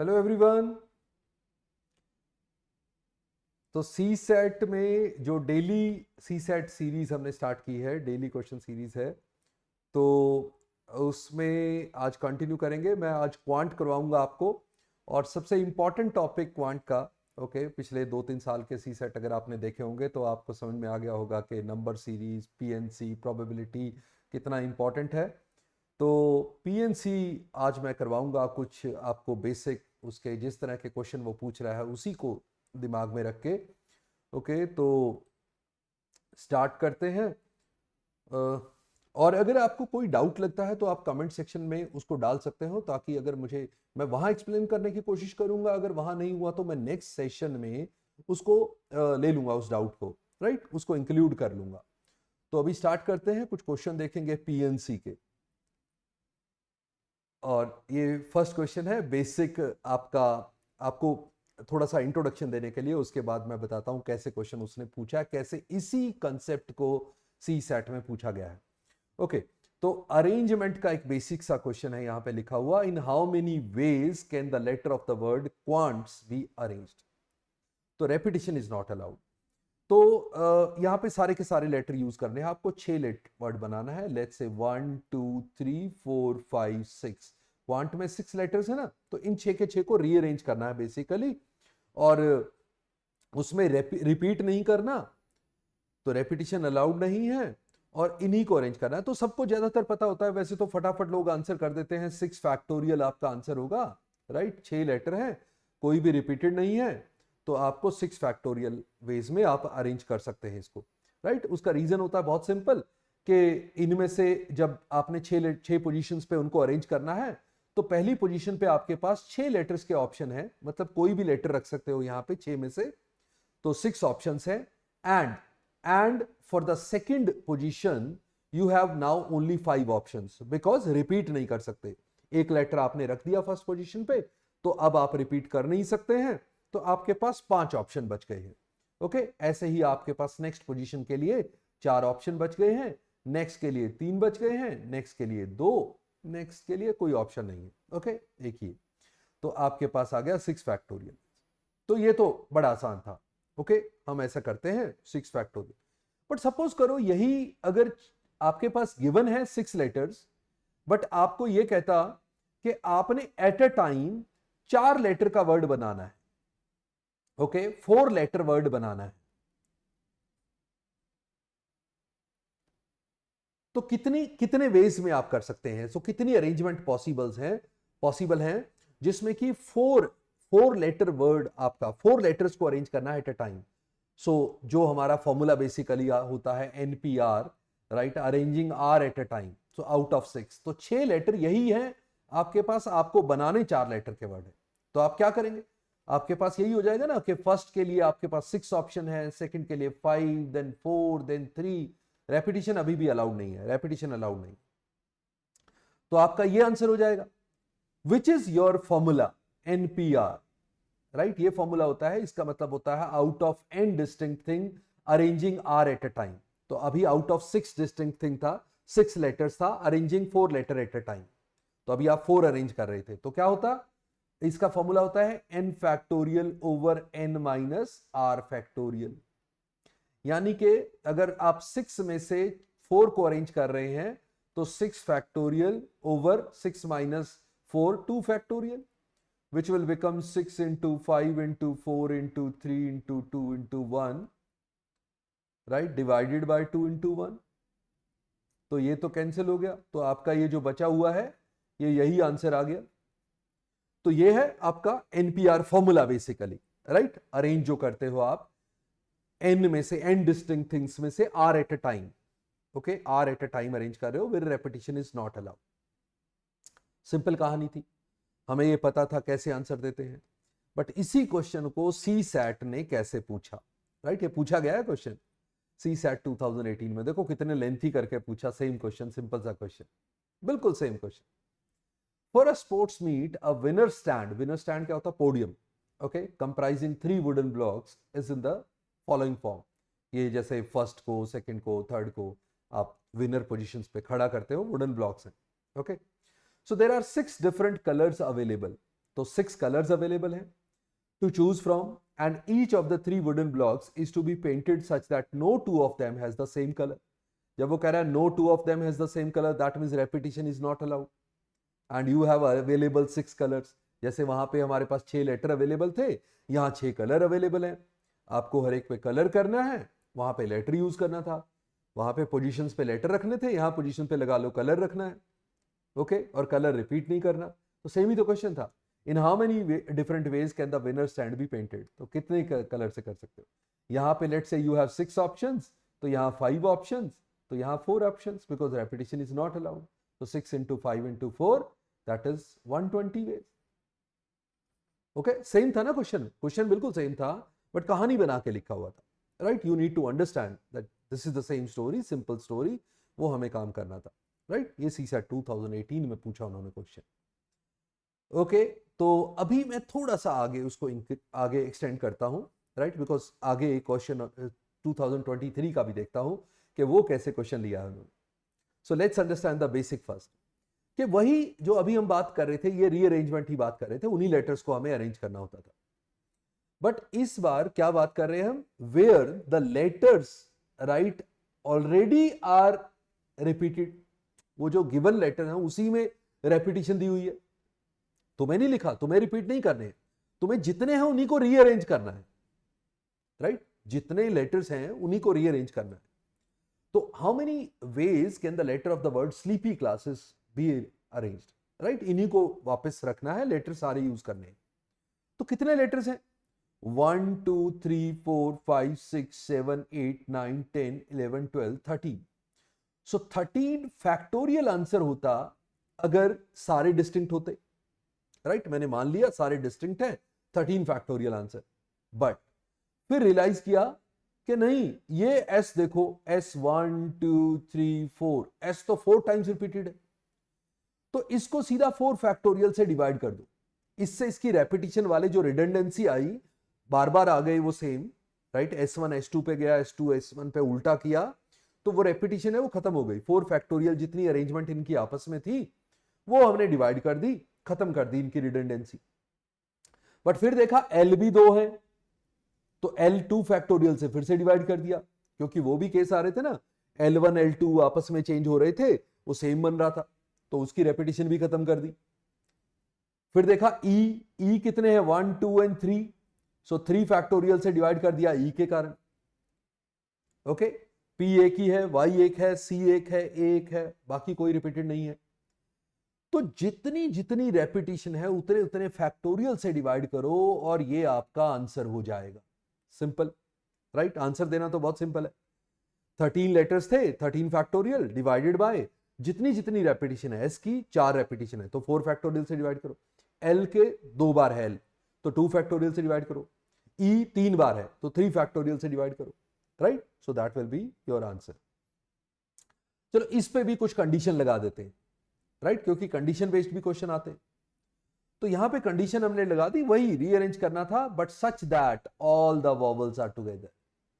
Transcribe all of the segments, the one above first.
Hello everyone. तो सी set में जो डेली सी सेट सीरीज हमने स्टार्ट की है, डेली क्वेश्चन सीरीज है, तो उसमें आज कंटिन्यू करेंगे। मैं आज क्वांट करवाऊंगा आपको, और सबसे इम्पॉर्टेंट टॉपिक क्वांट का। ओके, पिछले 2-3 साल के सी सेट अगर आपने देखे होंगे तो आपको समझ में आ गया होगा कि नंबर सीरीज, पीएनसी, प्रोबेबिलिटी कितना इम्पॉर्टेंट है। तो पीएनसी आज मैं करवाऊंगा कुछ आपको बेसिक, उसके जिस तरह के क्वेश्चन वो पूछ रहा है उसी को दिमाग में रख के। ओके, तो स्टार्ट करते हैं। और अगर आपको कोई डाउट लगता है तो आप कमेंट सेक्शन में उसको डाल सकते हो, ताकि अगर मैं वहां एक्सप्लेन करने की कोशिश करूंगा, अगर वहां नहीं हुआ तो मैं नेक्स्ट सेशन में उसको ले लूंगा, उस डाउट को, राइट, उसको इंक्लूड कर लूंगा। तो अभी स्टार्ट करते हैं, कुछ क्वेश्चन देखेंगे पीएनसी के। और ये फर्स्ट क्वेश्चन है बेसिक आपका, आपको थोड़ा सा इंट्रोडक्शन देने के लिए। उसके बाद मैं बताता हूं कैसे क्वेश्चन उसने पूछा, कैसे इसी कंसेप्ट को सी सेट में पूछा गया है। ओके, तो अरेंजमेंट का एक बेसिक सा क्वेश्चन है यहां पे लिखा हुआ, in how many ways can the letter of the word quants be arranged. तो रेपिटेशन इज नॉट अलाउड। तो यहाँ पे सारे के सारे लेटर यूज करने हैं आपको। 6 वर्ड बनाना है। Let's say 1 2 3 4 5 6। क्वांट में 6 लेटर्स है ना, तो इन 6 के 6 को रीअरेंज करना है बेसिकली। और उसमें रिपीट नहीं करना, तो रेपिटेशन अलाउड नहीं है। और इन्हीं को अरेंज करना है। तो सबको ज्यादातर पता होता है, वैसे तो फटाफट लोग आंसर कर देते हैं। 6 फैक्टोरियल आपका आंसर होगा, राइट। 6 लेटर है, कोई भी रिपीटेड नहीं है, तो आपको 6 फैक्टोरियल वेज में आप अरेंज कर सकते हैं इसको, राइट। उसका रीजन होता है बहुत सिंपल, कि इनमें से जब आपने 6 पोजीशंस पे उनको अरेंज करना है, तो पहली पोजीशन पे आपके पास 6 लेटर्स के ऑप्शन है, मतलब कोई भी लेटर रख सकते हो यहाँ पे 6 में से। तो 6 ऑप्शंस है। And for the second position you have now only 5 options, because repeat नहीं कर सकते। एक लेटर आपने रख दिया फर्स्ट पोजीशन पे, तो अब आप रिपीट कर नहीं सकते हैं। तो आपके पास 5 ऑप्शन बच गए हैं। ओके, ऐसे ही आपके पास नेक्स्ट पोजीशन के लिए 4 ऑप्शन बच गए हैं, नेक्स्ट के लिए 3 बच गए हैं, नेक्स्ट के लिए 2, नेक्स्ट के लिए कोई ऑप्शन नहीं है। ओके, एक ही। तो आपके पास आ गया 6 फैक्टोरियल। तो ये तो बड़ा आसान था। ओके, हम ऐसा करते हैं 6 फैक्टोरियल। बट सपोज करो यही अगर आपके पास गिवन है 6 लेटर्स, बट आपको यह कहता कि आपने एट अ टाइम 4 लेटर का वर्ड बनाना है। ओके, 4 लेटर वर्ड बनाना है। तो कितनी कितने वेज में आप कर सकते हैं? सो कितनी अरेंजमेंट पॉसिबल हैं जिसमें कि 4 लेटर वर्ड, आपका 4 लेटर्स को अरेंज करना है एट अ टाइम। सो जो हमारा फॉर्मूला बेसिकली होता है NPR, right, arranging R at a time. So out of 6, तो 6 लेटर यही है आपके पास। आपको बनाने 4 लेटर के वर्ड है, तो आप क्या करेंगे? आपके पास यही हो जाएगा ना कि फर्स्ट के लिए आपके पास 6 ऑप्शन है, सेकंड के लिए 5, देन 4, देन 3। रेपिटेशन अभी भी अलाउड नहीं है, रेपिटेशन अलाउड नहीं। तो आपका ये आंसर हो जाएगा। Which is your formula? NPR, right. ये फॉर्मूला होता है, इसका मतलब होता है out of N distinct thing arranging R at a time. तो अभी आउट ऑफ 6 डिस्टिंक्ट थिंग था, 6 लेटर्स था, arranging 4 letter at a time. तो अभी आप 4 अरेंज कर रहे थे, तो क्या होता? इसका फॉर्मूला होता है N factorial over N minus R factorial. यानी कि अगर आप 6 में से 4 को अरेंज कर रहे हैं, तो 6 factorial over 6 - 4, 2 factorial, which will become 6 into 5 into 4 into 3 into 2 into 1, right, divided by 2 into 1। तो ये तो कैंसिल हो गया, तो आपका ये जो बचा हुआ है, ये यही आंसर आ गया। तो ये है आपका NPR formula basically, right. Arrange जो करते हो आप एन में से, एन डिस्टिंक्ट थिंग्स में से R at a time. Okay, R at a time arrange कर रहे हो, with repetition is not allowed. Simple कहानी थी, हमें ये पता था कैसे आंसर देते हैं। बट इसी क्वेश्चन को सी सैट ने कैसे पूछा, राइट। ये पूछा गया है क्वेश्चन सी सैट 2018 में। देखो कितने लेंथी करके पूछा, सेम क्वेश्चन, सिंपल सा क्वेश्चन, बिल्कुल same question. For a sports meet a winner stand, winner stand क्या होता है? Podium. Okay, comprising 3 wooden blocks is in the following form. ये जैसे फर्स्ट को, सेकंड को, थर्ड को आप विनर पोजीशंस पे खड़ा करते हो, वुडन ब्लॉक्स हैं। Okay, so there are 6 different colours available. तो 6 कलर्स अवेलेबल हैं to choose from, and each of the 3 wooden blocks is to be painted such that no 2 of them has the same color. जब वो कह रहा है no 2 of them has the same color, that means repetition is not allowed and you have available 6 colors. जैसे वहां पे हमारे पास 6 letter available थे, यहाँ 6 कलर अवेलेबल हैं, आपको हर एक पे कलर करना है, वहां पे लेटर यूज करना था, वहां पे पोजीशंस पे लेटर रखने थे, यहाँ पोजीशन पे लगा लो कलर रखना है, ओके, और कलर रिपीट नहीं करना। तो सेम ही तो क्वेश्चन था, इन how many different ways can the winner stand be painted, तो कितने कलर से कर सकते हो। यहाँ पे let's say you have 6 options, तो यहाँ 5 ऑप्शंस, तो यहाँ 4 options, because repetition is not allowed. तो 6 into 5 into 4 that is 120 ways. Okay, same था ना क्वेश्चन, क्वेश्चन बिल्कुल सेम था, बट कहानी बना के लिखा हुआ था, right. You need to understand that this is the same story, simple story, वो हमें काम करना था, राइट। ये सीसैट 2018 में पूछा उन्होंने क्वेश्चन। ओके, तो अभी मैं थोड़ा सा आगे उसको आगे एक्सटेंड करता हूं, राइट, बिकॉज आगे क्वेश्चन 2023 का भी देखता हूं कि वो कैसे क्वेश्चन लिया है उन्होंने। So let's understand the basic first, कि वही जो अभी हम बात कर रहे थे, ये रीअरेंजमेंट ही बात कर रहे थे, उन्हीं लेटर्स को हमें अरेंज करना होता था। बट इस बार क्या बात कर रहे हैं हम, where the letters right already are repeated, वो जो गिवन लेटर है उसी में रेपिटेशन दी हुई है, तुम्हें नहीं लिखा, तुम्हें रिपीट नहीं करने हैं, तुम्हें जितने हैं उन्हीं को रीअरेंज करना है, राइट, जितने लेटर्स हैं उन्हीं को रीअरेंज करना है। तो how many ways can the letter of the word sleepy classes be arranged, right, इन्हीं को वापस रखना है, लेटर सारे यूज करने हैं। तो कितने लेटर्स हैं, 1 2 3 4 5 6 7 8 9 10 11 12 13। सो 13 फैक्टोरियल आंसर होता अगर सारे डिस्टिंक्ट होते, राइट, मैंने मान लिया सारे डिस्टिंक्ट है, 13 फैक्टोरियल आंसर। बट फिर रियलाइज किया कि नहीं, ये एस देखो, एस 1 2 3 4, एस तो 4 टाइम्स रिपीटेड है, तो इसको सीधा 4 फैक्टोरियल से डिवाइड कर दो, इससे इसकी रेपिटेशन वाले जो रिडंडेंसी आई, बार बार आ गए वो सेम, राइट, S1 S2 पे गया, S2 S1 पे उल्टा किया, तो वो रेपिटेशन है वो खत्म हो गई। 4 फैक्टोरियल जितनी अरेंजमेंट इनकी आपस में थी वो हमने डिवाइड कर दी, खत्म कर दी इनकी रिडंडेंसी। बट फिर देखा L भी 2 है, तो L 2 फैक्टोरियल से फिर से डिवाइड कर दिया, क्योंकि वो भी केस आ रहे थे ना, L1 L2 आपस में चेंज हो रहे थे, वो सेम बन रहा था, तो उसकी रेपिटेशन भी खत्म कर दी। फिर देखा E कितने हैं, 1 2 एंड 3, सो 3 फैक्टोरियल से डिवाइड कर दिया E के कारण। ओके, P एक ही है, Y एक है, C एक है, A एक है, बाकी कोई रिपीटेड नहीं है। तो जितनी जितनी रेपिटेशन है उतने उतने फैक्टोरियल से डिवाइड करो और ये आपका आंसर हो जाएगा। सिंपल, राइट, आंसर देना तो बहुत सिंपल है। 13 लेटर्स थे, 13 फैक्टोरियल डिवाइडेड बाय जितनी जितनी रेपिटेशन है, एस की 4 रेपिटेशन है तो 4 फैक्टोरियल से डिवाइड करो। एल के 2 बार है एल, तो 2 फैक्टोरियल से डिवाइड करो। ई 3 बार है तो 3 फैक्टोरियल से डिवाइड करो, right, so that will be your answer. चलो इस पे भी कुछ कंडीशन लगा देते हैं, राइट, क्योंकि कंडीशन बेस्ड भी क्वेश्चन आते हैं। तो यहां पे कंडीशन हमने लगा दी, वही रीअरेंज करना था, but such that all the vowels are together,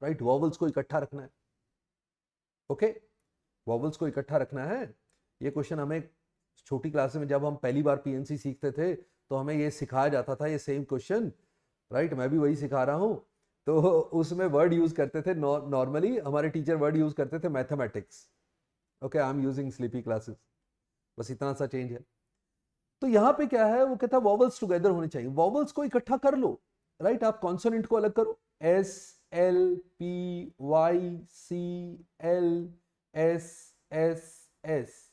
right, vowels को इकट्ठा रखना है। ओके, वॉवल्स को इकट्ठा रखना है। ये क्वेश्चन हमें छोटी क्लास में जब हम पहली बार पीएनसी सीखते थे तो हमें ये सिखाया जाता था, ये सेम क्वेश्चन, राइट, मैं भी वही सिखा रहा हूं। तो उसमें वर्ड यूज करते थे, नॉर्मली हमारे टीचर वर्ड यूज करते थे mathematics. Okay, I am using sleepy classes, बस इतना सा चेंज है। तो यहां पे क्या है, वो कहता है वॉवल्स टुगेदर होने चाहिए, वॉवल्स को इकट्ठा कर लो, राइट, आप कॉन्सोनेंट को अलग करो, S L P Y C L S S S.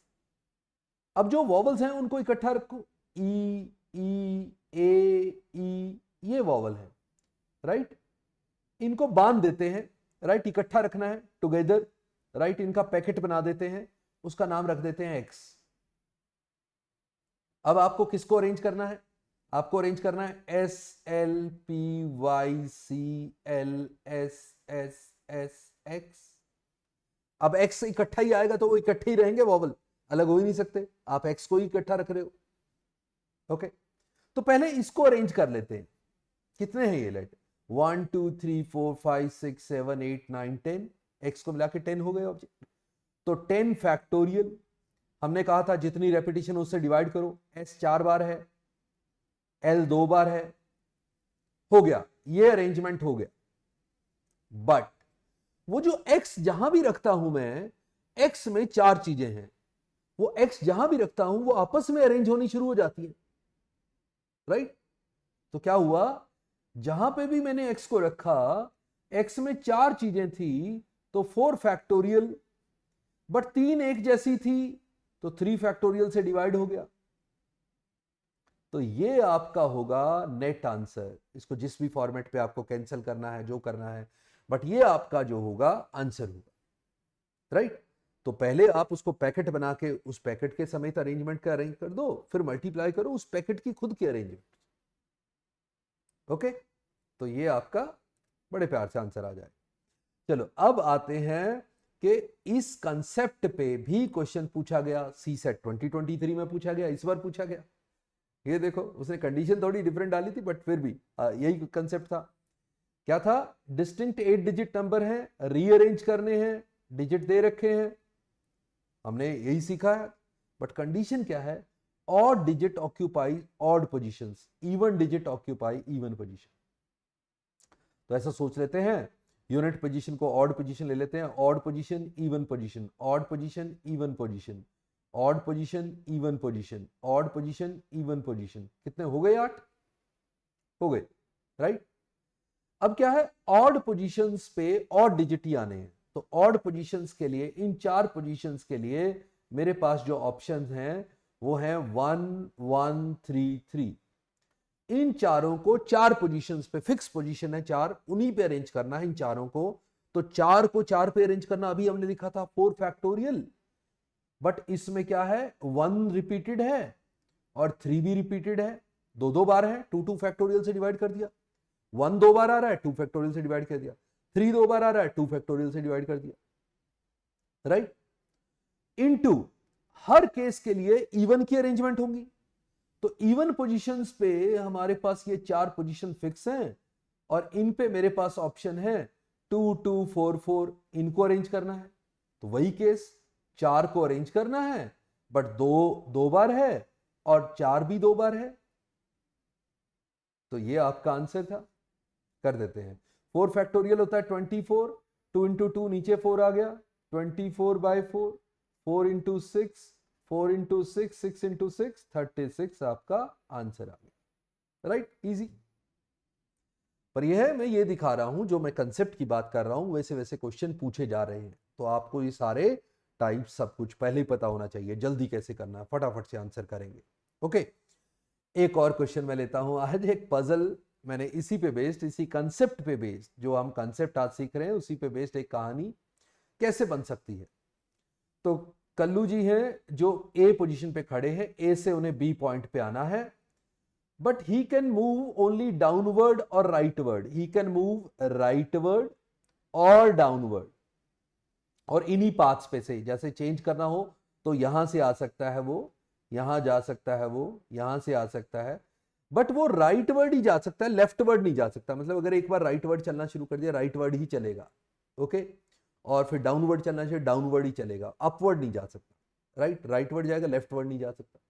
अब जो वॉवल्स हैं उनको इकट्ठा रखो, ई ई ए ई, ये वॉवल है, राइट, इनको बांध देते हैं, राइट, इकट्ठा रखना है टुगेदर, राइट, इनका पैकेट बना देते हैं, उसका नाम रख देते हैं एक्स। अब आपको किसको अरेंज करना है, आपको अरेंज करना है S L P Y C L S S S X. अब एक्स इकट्ठा ही आएगा तो वो इकट्ठे ही रहेंगे, वॉवल अलग हो ही नहीं सकते, आप एक्स को ही इकट्ठा रख रहे हो। ओके, तो पहले इसको अरेंज कर लेते हैं। कितने हैं ये लेटर, 1 2 3 4 5 6 7 8 9 10, एक्स को मिला के 10 हो गए ऑब्जेक्ट। तो 10 फैक्टोरियल, हमने कहा था जितनी रेपिटेशन उससे डिवाइड करो, एस 4 बार है, L 2 बार है, हो गया, ये अरेंजमेंट हो गया। बट वो जो x जहां भी रखता हूं मैं, x में 4 चीजें हैं, वो x जहां भी रखता हूं वो आपस में अरेंज होनी शुरू हो जाती है, राइट? तो क्या हुआ, जहां पे भी मैंने x को रखा, x में 4 चीजें थी तो 4 फैक्टोरियल, बट 3 एक जैसी थी तो 3 फैक्टोरियल से डिवाइड हो गया। तो ये आपका होगा नेट आंसर। इसको जिस भी फॉर्मेट पे आपको कैंसिल करना है, जो करना है, बट ये आपका जो होगा आंसर होगा, राइट? तो पहले आप उसको पैकेट बना के उस पैकेट के समेत अरेंजमेंट का अरेंज कर दो, फिर मल्टीप्लाई करो उस पैकेट की खुद की अरेंजमेंट। ओके, तो ये आपका बड़े प्यार से आंसर आ जाए। चलो अब आते हैं कि इस कंसेप्ट पे भी क्वेश्चन पूछा गया, सीसेट 2023 में पूछा गया, इस बार पूछा गया। ये देखो, उसने कंडीशन थोड़ी डिफरेंट डाली थी, बट फिर भी यही कंसेप्ट था। क्या था? डिस्टिंक्ट 8 डिजिट नंबर है, रीअरेंज करने हैं, डिजिट दे रखे हैं, हमने यही सीखा है। बट कंडीशन क्या है? Odd digit occupy odd positions, even digit occupy even position. तो ऐसा सोच लेते हैं, यूनिट पोजीशन को ऑड पोजीशन ले लेते हैं, odd position even position, odd position even position, odd position even position, odd position even position. कितने हो गए? 8 हो गए, राइट? अब क्या है, ऑड पोजीशंस पे ऑड डिजिट ही आने हैं। तो ऑड पोजीशंस के लिए, इन 4 पोजीशंस के लिए मेरे पास जो ऑप्शंस हैं वो हैं 1 1 3 3। इन चारों को 4 पोजीशंस पे, फिक्स पोजीशन है 4, उन्हीं पे अरेंज करना है इन चारों को। तो 4 को 4 पे अरेंज करना, अभी हमने लिखा था 4 फैक्टोरियल, बट इसमें क्या है, 1 रिपीटेड है और 3 भी रिपीटेड है, दो बार है, 2 फैक्टोरियल से डिवाइड कर दिया। 1 2 बार आ रहा है, 2 फैक्टोरियल से डिवाइड कर दिया। 3 2 बार आ रहा है, 2 फैक्टोरियल से डिवाइड कर दिया, राइट? इनटू हर केस के लिए इवन की अरेंजमेंट होंगी। तो इवन पोजीशंस पे हमारे पास ये 4 पोजीशन फिक्स हैं और इन पे मेरे पास ऑप्शन है 2 2 4 4, इनको अरेंज करना है। तो वही केस, 4 को अरेंज करना है, बट 2 बार है और 4 भी 2 बार है। तो ये आपका आंसर था। कर देते हैं, 4 फैक्टोरियल होता है 24, 2 इंटू 2 नीचे 4 आ गया, 24/4, 4 इंटू 6, 4 इंटू 6, 6 इंटू 6, 36 आपका आंसर आ गया, राइट? इजी। पर यह मैं ये दिखा रहा हूं, जो मैं कंसेप्ट की बात कर रहा हूं, वैसे वैसे क्वेश्चन पूछे जा रहे हैं, तो आपको ये सारे टाइप सब कुछ पहले ही पता होना चाहिए, जल्दी कैसे करना है, फटाफट से आंसर करेंगे। ओके, एक और क्वेश्चन मैं लेता हूं आज, एक पजल मैंने इसी पे बेस्ड, इसी कंसेप्ट पे बेस्ड, जो हम कंसेप्ट आज सीख रहे हैं उसी पे बेस्ड एक कहानी कैसे बन सकती है। तो कल्लू जी हैं जो ए पोजीशन पे खड़े हैं, ए से उन्हें बी पॉइंट पे आना है, but he can move only downward और rightward, he can move rightward और डाउनवर्ड, और इन्हीं पाथ्स पे से जैसे चेंज करना हो तो यहां से आ सकता है वो, यहां जा सकता है वो, यहां से आ सकता है, बट वो राइट वर्ड ही जा सकता है, लेफ्ट वर्ड नहीं जा सकता। मतलब अगर एक बार राइट वर्ड चलना शुरू कर दिया, राइट वर्ड ही चलेगा, ओके? और फिर डाउनवर्ड चलना चाहिए, डाउनवर्ड ही चलेगा, अपवर्ड नहीं जा सकता, राइट? राइट वर्ड जाएगा, लेफ्ट वर्ड नहीं जा सकता।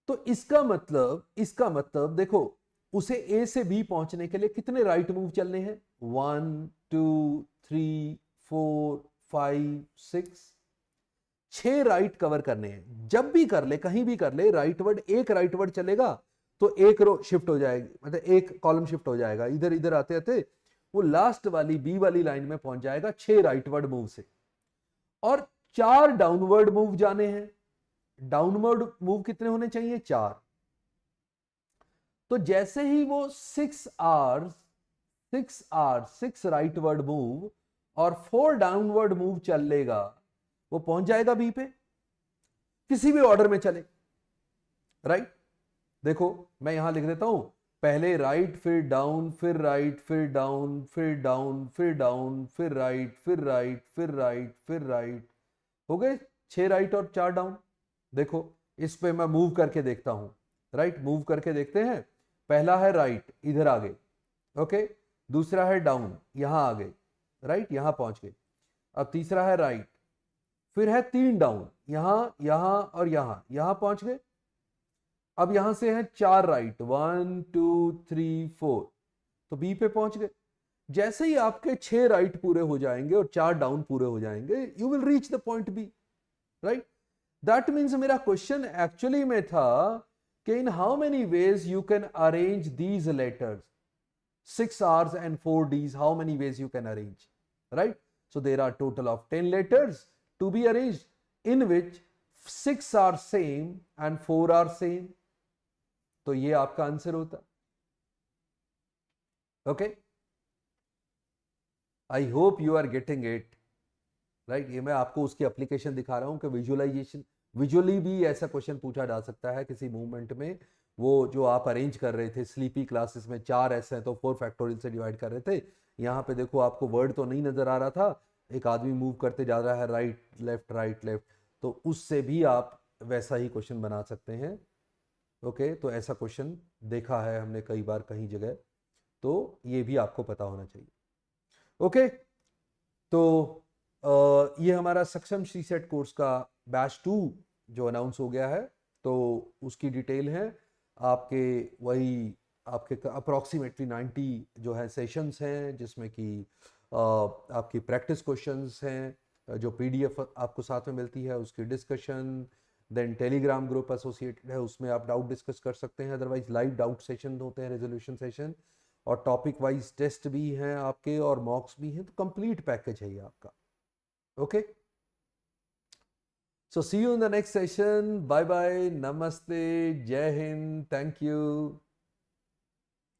तो इसका मतलब देखो, उसे ए से बी पहुंचने के लिए कितने राइट मूव चलने हैं? 1 2 3 4 5 6, 6 राइट कवर करने हैं। जब भी कर ले, कहीं भी कर ले, राइट वर्ड, एक राइट वर्ड चलेगा तो एक रो शिफ्ट हो जाएगी, मतलब एक कॉलम शिफ्ट हो जाएगा, इधर इधर आते आते वो लास्ट वाली बी वाली लाइन में पहुंच जाएगा 6 राइट वर्ड मूव से। और 4 डाउनवर्ड मूव जाने हैं। डाउनवर्ड मूव कितने होने चाहिए? 4। तो जैसे ही वो 6 राइट वर्ड मूव और 4 डाउनवर्ड मूव चल लेगा, वो पहुंच जाएगा बी पे, किसी भी ऑर्डर में चले, राइट? देखो मैं यहां लिख देता हूं, पहले राइट, फिर डाउन, फिर राइट, फिर डाउन, फिर डाउन, फिर डाउन, फिर राइट, फिर राइट, फिर राइट, फिर राइट, हो गए 6 राइट और 4 डाउन। देखो इस पे मैं मूव करके देखता हूं, राइट? मूव करके देखते हैं, पहला है राइट, इधर आ गए, ओके? दूसरा है डाउन, यहां आ गए, राइट? यहां पहुंच गए। अब तीसरा है राइट, फिर है 3 डाउन, यहां, यहां और यहां, यहां पहुंच गए। अब यहां से है 4 राइट, 1 2 3 4, तो बी पे पहुंच गए। जैसे ही आपके 6 राइट पूरे हो जाएंगे और 4 डाउन पूरे हो जाएंगे, you will reach the point B, right. That means मेरा क्वेश्चन एक्चुअली में था कि in how many ways you can arrange these letters, 6 R's and 4 D's, how many ways you can arrange, right? So there are total of 10 letters to be arranged, in which 6 are same and 4 are same. तो ये आपका answer होता। Okay, I hope you are getting it, right. ये मैं आपको उसकी application दिखा रहा हूं कि विजुअलाइजेशन, विजुअली भी ऐसा क्वेश्चन पूछा जा सकता है किसी मूवमेंट में। वो जो आप अरेंज कर रहे थे स्लीपी क्लासेस में, 4 ऐसे हैं तो 4 फैक्टोरियल से डिवाइड कर रहे थे। यहाँ पे देखो आपको वर्ड तो नहीं नजर आ रहा था, एक आदमी मूव करते जा रहा है राइट लेफ्ट, तो उससे भी आप वैसा ही क्वेश्चन बना सकते हैं। ओके, तो ऐसा क्वेश्चन देखा है हमने कई बार कहीं जगह, तो ये भी आपको पता होना चाहिए। ओके, तो ये हमारा सक्षम सी सेट कोर्स का बैच 2 जो अनाउंस हो गया है, तो उसकी डिटेल है आपके, वही आपके अप्रॉक्सीमेटली 90 जो है सेशंस हैं, जिसमें कि आपकी प्रैक्टिस क्वेश्चंस हैं, जो पीडीएफ आपको साथ में मिलती है, उसकी discussion, then Telegram group associated है, उसमें आप डाउट डिस्कस कर सकते हैं। अदरवाइज लाइव डाउट सेशन होते हैं, रेजोल्यूशन सेशन, और टॉपिक वाइज टेस्ट भी हैं आपके और मॉक्स भी हैं, तो कंप्लीट पैकेज है ये आपका। Okay, so see you in the next session. Bye bye, namaste, jai hind, thank you.